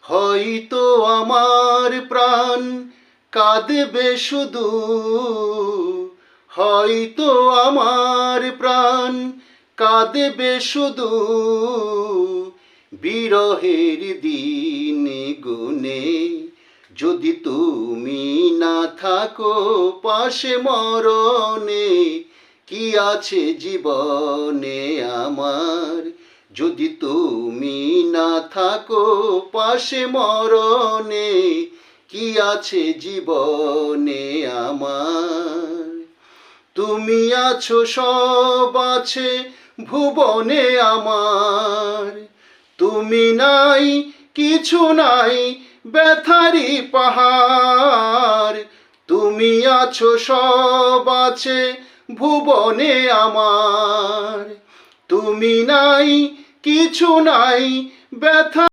হয়তো আমার প্রাণ কাঁদবে শুধু, হয়তো আমার প্রাণ কাঁদবে শুধু, বিরহের দিন গুনে। যদি তুমি না থাকো পাশে মরণে, কি আছে জীবনে আমার? যদি তুমি না থাকো পাশে মরণে, কি আছে জীবনে আমার? তুমি আছো সব আছে ভুবনে আমার, তুমি নাই কিছু নাই ব্যথারি পাহাড়। তুমি আছো সব আছে ভুবনে আমার, তুমি নাই কিছু নাই ব্যথা।